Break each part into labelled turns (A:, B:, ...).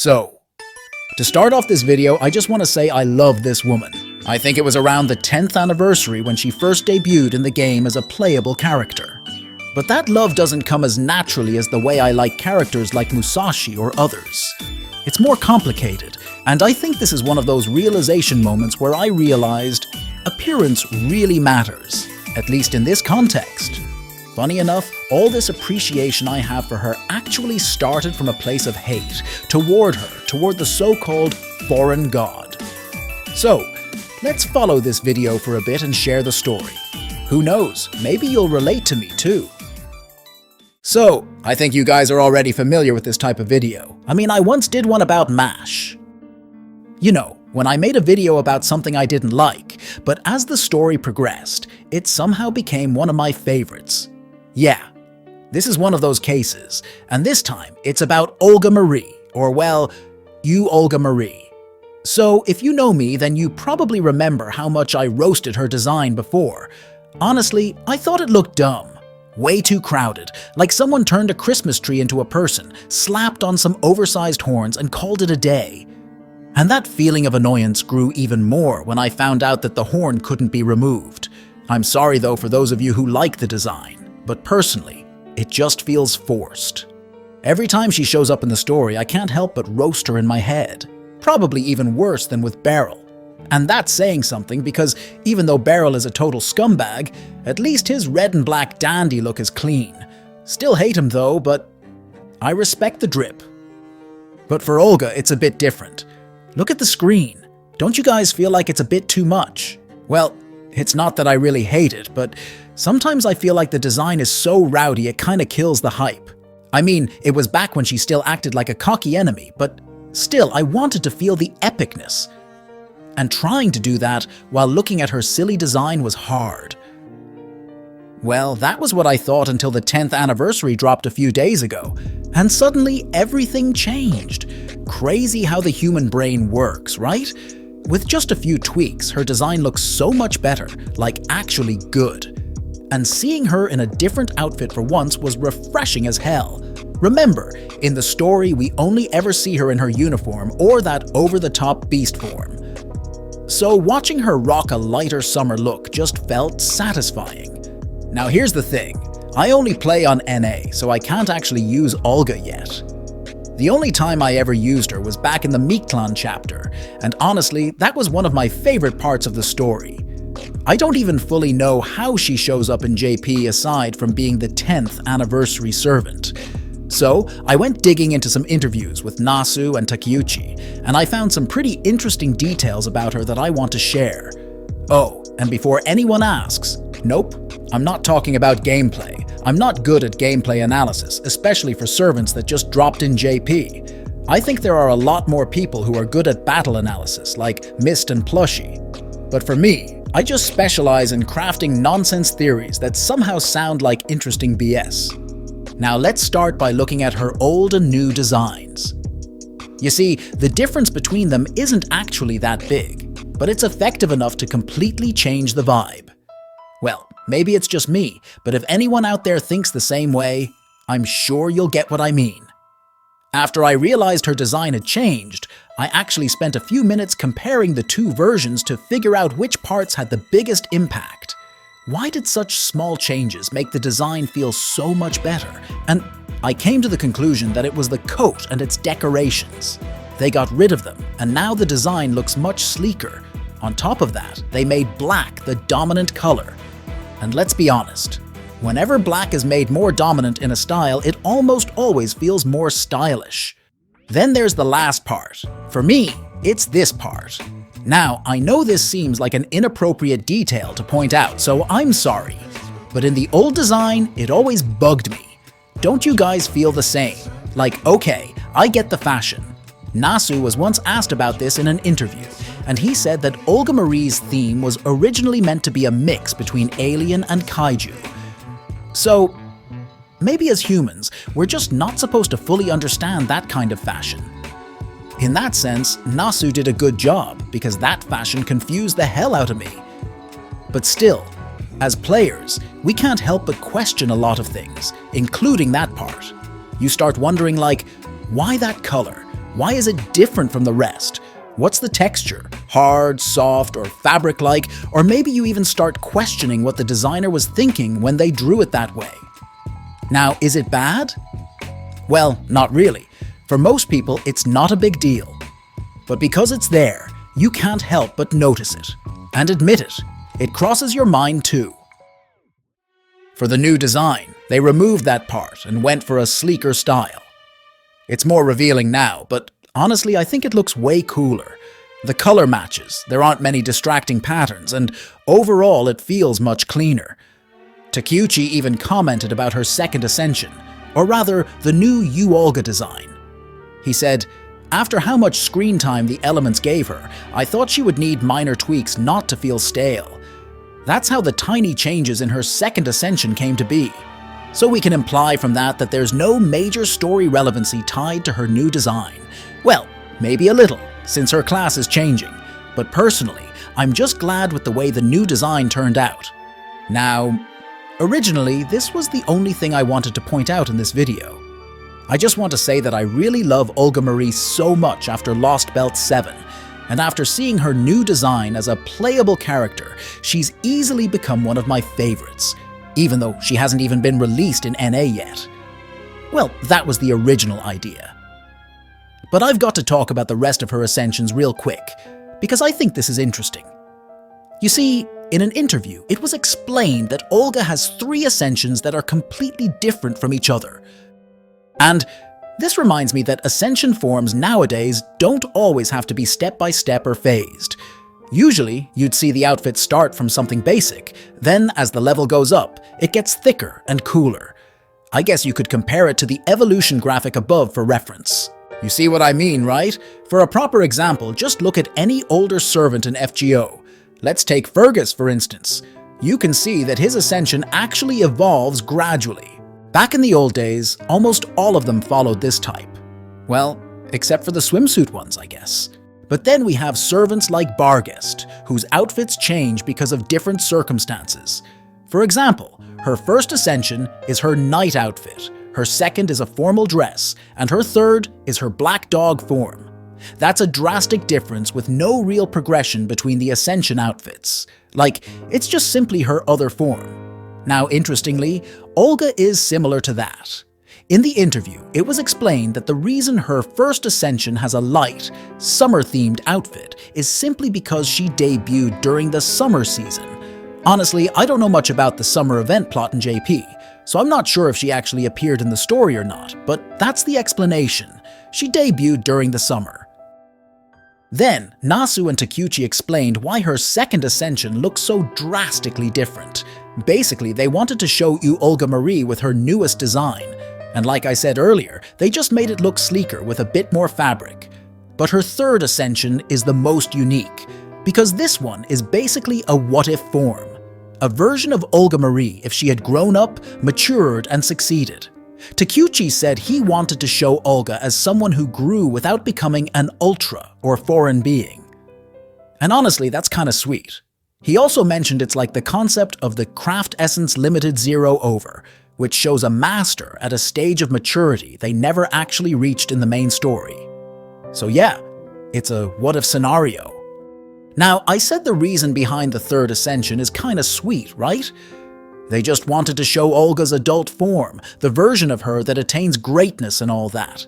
A: So, to start off this video, I just want to say I love this woman. I think it was around the 10th anniversary when she first debuted in the game as a playable character. But that love doesn't come as naturally as the way I like characters like Musashi or others. It's more complicated, and I think this is one of those realization moments where I realized appearance really matters, at least in this context. Funny enough, all this appreciation I have for her actually started from a place of hate toward her, toward the so-called foreign god. So, let's follow this video for a bit and share the story. Who knows, maybe you'll relate to me too. So, I think you guys are already familiar with this type of video. I mean, I once did one about MASH. You know, when I made a video about something I didn't like, but as the story progressed, it somehow became one of my favorites. Yeah, this is one of those cases, and this time it's about Olga Marie, or well, you Olga Marie. So if you know me, then you probably remember how much I roasted her design before. Honestly, I thought it looked dumb. Way too crowded, like someone turned a Christmas tree into a person, slapped on some oversized horns and called it a day. And that feeling of annoyance grew even more when I found out that the horn couldn't be removed. I'm sorry though for those of you who like the design, but personally, it just feels forced. Every time she shows up in the story, I can't help but roast her in my head. Probably even worse than with Beryl. And that's saying something because even though Beryl is a total scumbag, at least his red and black dandy look is clean. Still hate him though, but I respect the drip. But for Olga, it's a bit different. Look at the screen. Don't you guys feel like it's a bit too much? Well, it's not that I really hate it, but sometimes I feel like the design is so rowdy it kinda kills the hype. I mean, it was back when she still acted like a cocky enemy, but still I wanted to feel the epicness. And trying to do that while looking at her silly design was hard. Well, that was what I thought until the 10th anniversary dropped a few days ago, and suddenly everything changed. Crazy how the human brain works, right? With just a few tweaks, her design looks so much better, like actually good. And seeing her in a different outfit for once was refreshing as hell. Remember, in the story we only ever see her in her uniform or that over-the-top beast form. So watching her rock a lighter summer look just felt satisfying. Now here's the thing, I only play on NA, so I can't actually use Olga yet. The only time I ever used her was back in the Mictlan chapter, and honestly, that was one of my favorite parts of the story. I don't even fully know how she shows up in JP aside from being the 10th anniversary servant. So, I went digging into some interviews with Nasu and Takeuchi, and I found some pretty interesting details about her that I want to share. Oh, and before anyone asks, nope, I'm not talking about gameplay. I'm not good at gameplay analysis, especially for servants that just dropped in JP. I think there are a lot more people who are good at battle analysis, like Mist and Plushie. But for me, I just specialize in crafting nonsense theories that somehow sound like interesting BS. Now let's start by looking at her old and new designs. You see, the difference between them isn't actually that big, but it's effective enough to completely change the vibe. Well, maybe it's just me, but if anyone out there thinks the same way, I'm sure you'll get what I mean. After I realized her design had changed, I actually spent a few minutes comparing the two versions to figure out which parts had the biggest impact. Why did such small changes make the design feel so much better? And I came to the conclusion that it was the coat and its decorations. They got rid of them, and now the design looks much sleeker. On top of that, they made black the dominant color. And let's be honest, whenever black is made more dominant in a style, it almost always feels more stylish. Then there's the last part. For me, it's this part. Now, I know this seems like an inappropriate detail to point out, so I'm sorry. But in the old design, it always bugged me. Don't you guys feel the same? Like, okay, I get the fashion. Nasu was once asked about this in an interview, and he said that Olga Marie's theme was originally meant to be a mix between alien and kaiju. So, maybe as humans, we're just not supposed to fully understand that kind of fashion. In that sense, Nasu did a good job, because that fashion confused the hell out of me. But still, as players, we can't help but question a lot of things, including that part. You start wondering like, why that color? Why is it different from the rest? What's the texture? Hard, soft, or fabric-like? Or maybe you even start questioning what the designer was thinking when they drew it that way. Now, is it bad? Well, not really. For most people, it's not a big deal. But because it's there, you can't help but notice it. And admit it. It crosses your mind too. For the new design, they removed that part and went for a sleeker style. It's more revealing now, but honestly, I think it looks way cooler. The color matches, there aren't many distracting patterns, and overall it feels much cleaner. Takeuchi even commented about her second ascension, or rather, the new Yu Olga design. He said, "After how much screen time the elements gave her, I thought she would need minor tweaks not to feel stale. That's how the tiny changes in her second ascension came to be. So we can imply from that there's no major story relevancy tied to her new design. Well, maybe a little, since her class is changing, but personally, I'm just glad with the way the new design turned out." Now, originally, this was the only thing I wanted to point out in this video. I just want to say that I really love Olga Marie so much after Lost Belt 7, and after seeing her new design as a playable character, she's easily become one of my favorites, even though she hasn't even been released in NA yet. Well, that was the original idea. But I've got to talk about the rest of her ascensions real quick, because I think this is interesting. You see, in an interview, it was explained that Olga has 3 ascensions that are completely different from each other. And this reminds me that ascension forms nowadays don't always have to be step-by-step or phased. Usually, you'd see the outfit start from something basic, then as the level goes up, it gets thicker and cooler. I guess you could compare it to the evolution graphic above for reference. You see what I mean, right? For a proper example, just look at any older servant in FGO. Let's take Fergus, for instance. You can see that his ascension actually evolves gradually. Back in the old days, almost all of them followed this type. Well, except for the swimsuit ones, I guess. But then we have servants like Barghest, whose outfits change because of different circumstances. For example, her first ascension is her knight outfit, her second is a formal dress, and her third is her black dog form. That's a drastic difference with no real progression between the ascension outfits. Like, it's just simply her other form. Now, interestingly, Olga is similar to that. In the interview, it was explained that the reason her first ascension has a light, summer-themed outfit is simply because she debuted during the summer season. Honestly, I don't know much about the summer event plot in JP, so I'm not sure if she actually appeared in the story or not, but that's the explanation. She debuted during the summer. Then, Nasu and Takeuchi explained why her second ascension looks so drastically different. Basically, they wanted to show you Olga Marie with her newest design, and like I said earlier, they just made it look sleeker with a bit more fabric. But her third ascension is the most unique, because this one is basically a what-if form. A version of Olga Marie if she had grown up, matured, and succeeded. Takeuchi said he wanted to show Olga as someone who grew without becoming an ultra or foreign being. And honestly, that's kinda sweet. He also mentioned it's like the concept of the Craft Essence Limited Zero Over, which shows a master at a stage of maturity they never actually reached in the main story. So yeah, it's a what-if scenario. Now, I said the reason behind the third ascension is kinda sweet, right? They just wanted to show Olga's adult form, the version of her that attains greatness and all that.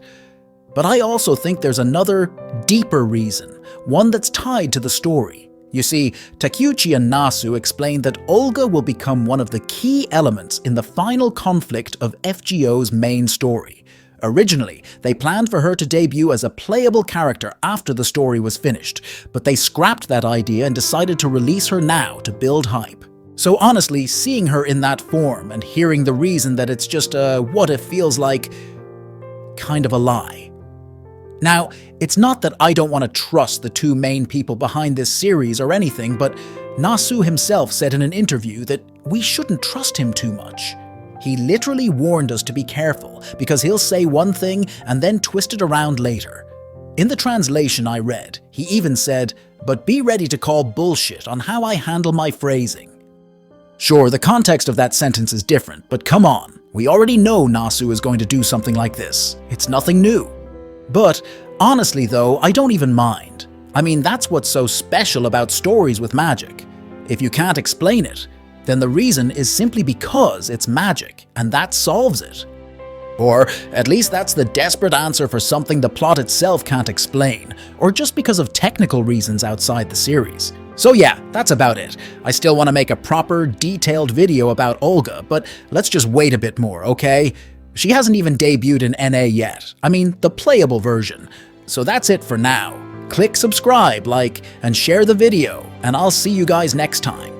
A: But I also think there's another, deeper reason, one that's tied to the story. You see, Takeuchi and Nasu explained that Olga will become one of the key elements in the final conflict of FGO's main story. Originally, they planned for her to debut as a playable character after the story was finished, but they scrapped that idea and decided to release her now to build hype. So honestly, seeing her in that form and hearing the reason that it's just a what-if feels like kind of a lie. Now, it's not that I don't want to trust the 2 main people behind this series or anything, but Nasu himself said in an interview that we shouldn't trust him too much. He literally warned us to be careful because he'll say one thing and then twist it around later. In the translation I read, he even said, "But be ready to call bullshit on how I handle my phrasing." Sure, the context of that sentence is different, but come on, we already know Nasu is going to do something like this. It's nothing new. But honestly though, I don't even mind. I mean, that's what's so special about stories with magic. If you can't explain it, then the reason is simply because it's magic, and that solves it. Or at least that's the desperate answer for something the plot itself can't explain, or just because of technical reasons outside the series. So yeah, that's about it. I still want to make a proper, detailed video about Olga, but let's just wait a bit more, okay? She hasn't even debuted in NA yet. I mean, the playable version. So that's it for now. Click subscribe, like, and share the video, and I'll see you guys next time.